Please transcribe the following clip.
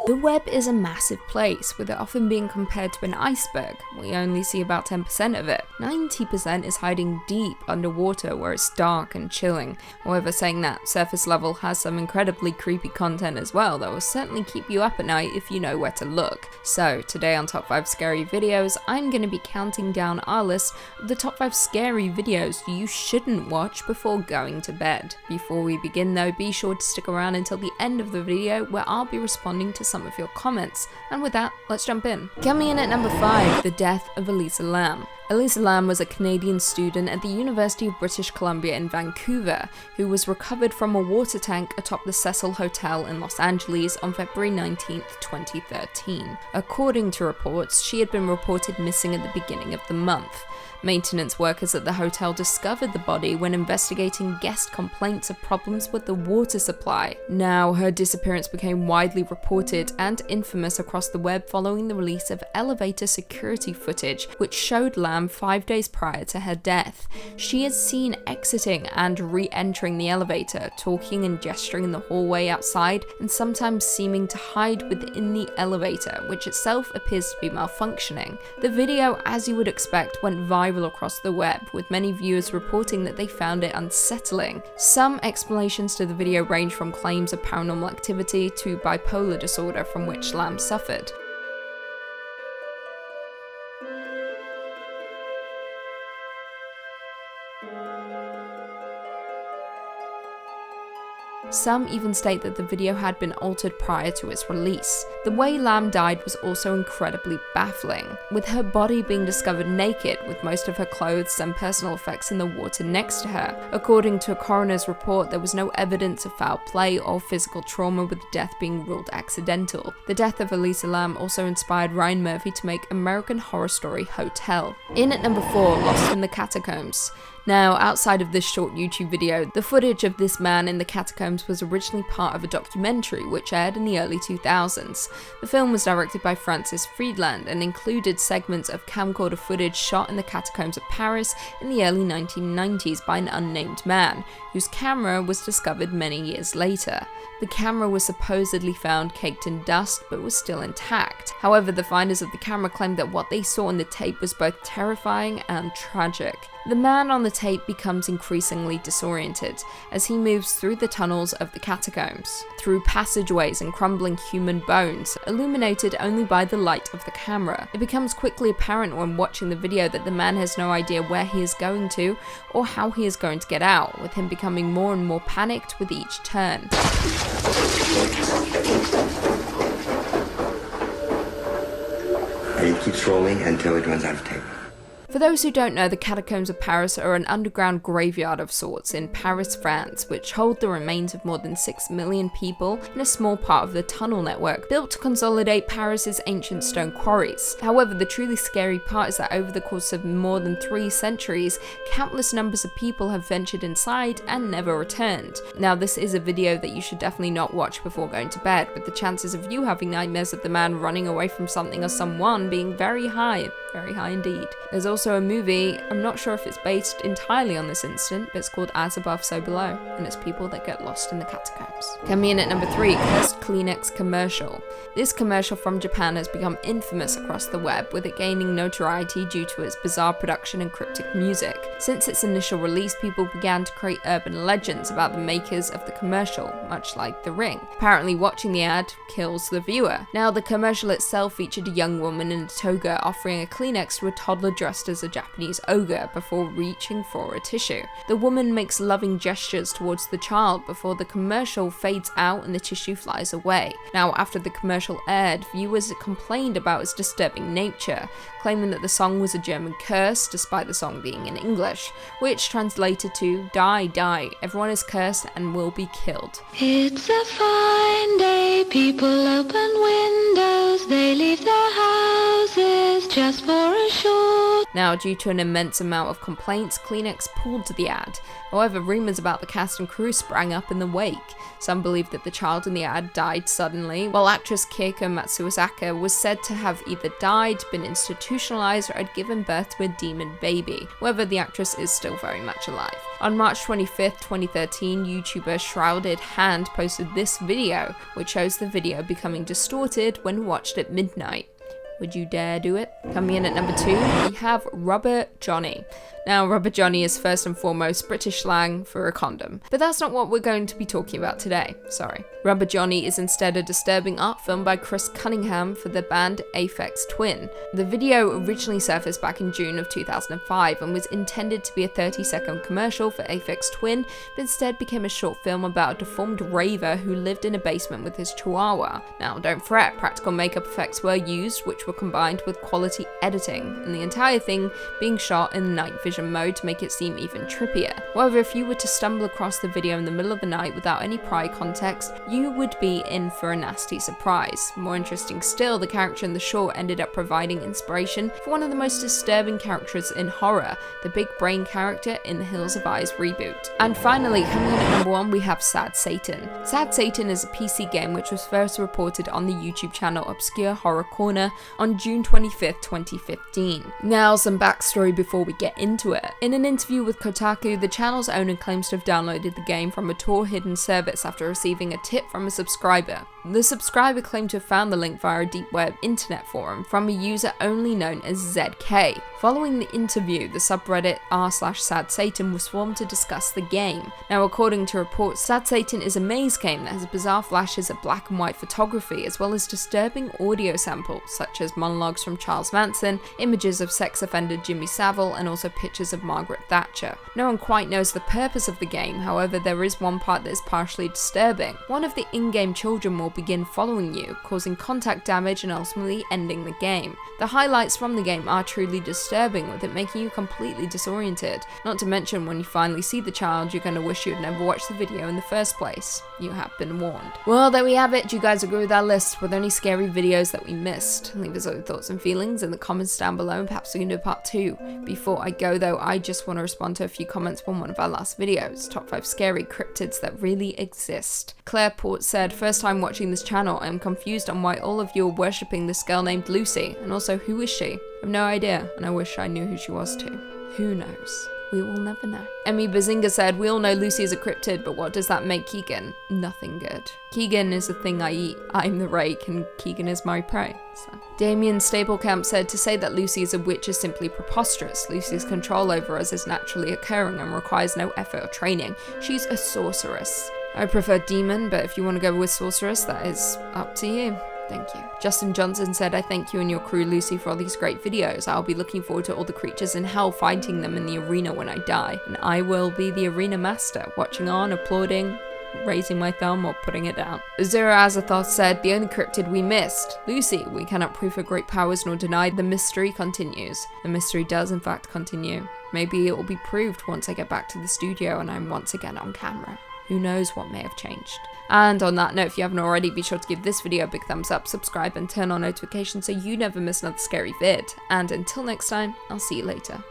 The web is a massive place, with it often being compared to an iceberg. We only see about 10% of it. 90% is hiding deep underwater where it's dark and chilling. However, saying that, surface level has some incredibly creepy content as well that will certainly keep you up at night if you know where to look. So, today on Top 5 Scary Videos, I'm going to be counting down our list of the top 5 scary videos you shouldn't watch before going to bed. Before we begin though, be sure to stick around until the end of the video where I'll be responding to some of your comments. And with that, let's jump in. Coming in at number 5, the death of Elisa Lam. Elisa Lam was a Canadian student at the University of British Columbia in Vancouver who was recovered from a water tank atop the Cecil Hotel in Los Angeles on February 19, 2013. According to reports, she had been reported missing at the beginning of the month. Maintenance workers at the hotel discovered the body when investigating guest complaints of problems with the water supply. Now, her disappearance became widely reported and infamous across the web following the release of elevator security footage, which showed Lam 5 days prior to her death. She is seen exiting and re-entering the elevator, talking and gesturing in the hallway outside, and sometimes seeming to hide within the elevator, which itself appears to be malfunctioning. The video, as you would expect, went viral across the web, with many viewers reporting that they found it unsettling. Some explanations to the video range from claims of paranormal activity to bipolar disorder from which Lam suffered. Some even state that the video had been altered prior to its release. The way Lam died was also incredibly baffling, with her body being discovered naked with most of her clothes and personal effects in the water next to her. According to a coroner's report, there was no evidence of foul play or physical trauma, with the death being ruled accidental. The death of Elisa Lam also inspired Ryan Murphy to make American Horror Story Hotel. In at number 4, Lost in the Catacombs. Now, outside of this short YouTube video, the footage of this man in the catacombs was originally part of a documentary which aired in the early 2000s. The film was directed by Francis Friedland and included segments of camcorder footage shot in the catacombs of Paris in the early 1990s by an unnamed man, whose camera was discovered many years later. The camera was supposedly found caked in dust but was still intact. However, the finders of the camera claimed that what they saw on the tape was both terrifying and tragic. The man on the tape becomes increasingly disoriented as he moves through the tunnels of the catacombs, through passageways and crumbling human bones, illuminated only by the light of the camera. It becomes quickly apparent when watching the video that the man has no idea where he is going to or how he is going to get out, with him becoming more and more panicked with each turn. And it keeps rolling until it runs out of tape. For those who don't know, the catacombs of Paris are an underground graveyard of sorts in Paris, France, which hold the remains of more than 6 million people in a small part of the tunnel network built to consolidate Paris's ancient stone quarries. However, the truly scary part is that over the course of more than 3 centuries, countless numbers of people have ventured inside and never returned. Now, this is a video that you should definitely not watch before going to bed, with the chances of you having nightmares of the man running away from something or someone being very high indeed. There's also a movie, I'm not sure if it's based entirely on this incident, but it's called As Above, So Below, and it's people that get lost in the catacombs. Coming in at number 3, cursed Kleenex commercial. This commercial from Japan has become infamous across the web, with it gaining notoriety due to its bizarre production and cryptic music. Since its initial release, people began to create urban legends about the makers of the commercial, much like The Ring. Apparently, watching the ad kills the viewer. Now, the commercial itself featured a young woman in a toga offering a Kleenex to a toddler dressed as a Japanese ogre before reaching for a tissue. The woman makes loving gestures towards the child before the commercial fades out and the tissue flies away. Now, after the commercial aired, viewers complained about its disturbing nature, claiming that the song was a German curse despite the song being in English, which translated to "Die, die, everyone is cursed and will be killed." It's a fine day, people open windows, they leave their houses just for for a short. Now, due to an immense amount of complaints, Kleenex pulled the ad. However, rumours about the cast and crew sprang up in the wake. Some believe that the child in the ad died suddenly, while actress Keiko Matsuosaka was said to have either died, been institutionalized, or had given birth to a demon baby. However, the actress is still very much alive. On March 25th, 2013, YouTuber Shouldnt Hand posted this video, which shows the video becoming distorted when watched at midnight. Would you dare do it? Coming in at number 2, we have Rubber Johnny. Now, Rubber Johnny is first and foremost British slang for a condom, but that's not what we're going to be talking about today, sorry. Rubber Johnny is instead a disturbing art film by Chris Cunningham for the band Aphex Twin. The video originally surfaced back in June of 2005 and was intended to be a 30-second commercial for Aphex Twin, but instead became a short film about a deformed raver who lived in a basement with his chihuahua. Now, don't fret, practical makeup effects were used, which were combined with quality editing, and the entire thing being shot in night vision mode to make it seem even trippier. However, if you were to stumble across the video in the middle of the night without any prior context, you would be in for a nasty surprise. More interesting still, the character in the short ended up providing inspiration for one of the most disturbing characters in horror, the big brain character in the Hills of Eyes reboot. And finally, coming in at number 1, we have Sad Satan. Sad Satan is a PC game which was first reported on the YouTube channel Obscure Horror Corner on June 25th, 2015. Now, some backstory before we get into it. In an interview with Kotaku, the channel's owner claims to have downloaded the game from a Tor hidden service after receiving a tip from a subscriber. The subscriber claimed to have found the link via a deep web internet forum from a user only known as ZK. Following the interview, the subreddit r/Sad Satan was formed to discuss the game. Now, according to reports, Sad Satan is a maze game that has bizarre flashes of black and white photography, as well as disturbing audio samples, such as monologues from Charles Manson, images of sex offender Jimmy Savile, and also pictures of Margaret Thatcher. No one quite knows the purpose of the game, however, there is one part that is partially disturbing. One of the in-game children will begin following you, causing contact damage and ultimately ending the game. The highlights from the game are truly disturbing, with it making you completely disoriented. Not to mention, when you finally see the child, you're going to wish you had never watched the video in the first place. You have been warned. Well, there we have it. Do you guys agree with our list? Were there any scary videos that we missed? Leave us your thoughts and feelings in the comments down below, and perhaps we can do a part 2. Before I go though, I just want to respond to a few comments from one of our last videos, top 5 scary cryptids that really exist. Claire Port said, first time watching this channel, I am confused on why all of you are worshipping this girl named Lucy, and also who is she? I have no idea, and I wish I knew who she was too. Who knows? We will never know. Emmy Bazinga said, we all know Lucy is a cryptid, but what does that make Keegan? Nothing good. Keegan is the thing I eat. I'm the rake, and Keegan is my prey. So. Damien Staplecamp said, to say that Lucy is a witch is simply preposterous. Lucy's control over us is naturally occurring and requires no effort or training. She's a sorceress. I prefer demon, but if you want to go with sorceress, that is up to you. Thank you. Justin Johnson said, I thank you and your crew, Lucy, for all these great videos. I'll be looking forward to all the creatures in hell fighting them in the arena when I die. And I will be the arena master, watching on, applauding, raising my thumb or putting it down. Zero Azathoth said, the only cryptid we missed. Lucy, we cannot prove her great powers nor deny the mystery continues. The mystery does in fact continue. Maybe it will be proved once I get back to the studio and I'm once again on camera. Who knows what may have changed. And on that note, if you haven't already, be sure to give this video a big thumbs up, subscribe, and turn on notifications so you never miss another scary vid. And until next time, I'll see you later.